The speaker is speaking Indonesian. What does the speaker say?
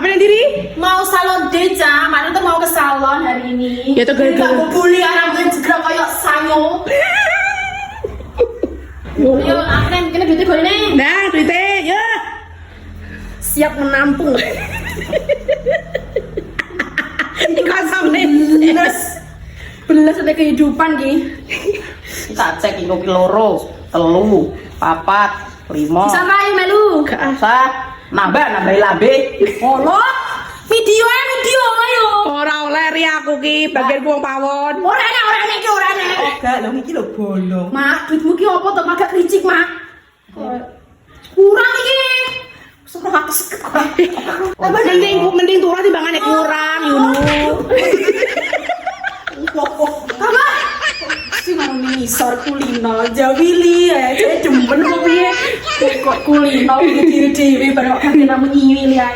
Apa yang diri? Mau salon deja, mana tuh mau ke salon hari ini. Ya tuh gara-gara Gak boleh anak gue segera kayak sanyo. Yo, akhirnya kena duitnya boleh nih. Nah, duitnya, ya. Siap menampung. Ini kosong nih. Belas ada kehidupan ki. Tak cek iki loro, telu, papat, 5. Sampai melu. Usah nambah lambe. Ono video ayo. Ora oleh ri aku ki, bagian wong pawon. Ora nek ki ora nek. Enggak, lho iki lho bolong. Mak, duitmu ki opo to agak kricik, Mak? Kurang iki. 100 kurang. Mending turun timbangannya kurang, Yunu. Apa? Si mau misor kulino jawili ya. Saya demen kok piye. Kok kulino diri-diri pada kok kena menyiwil ya.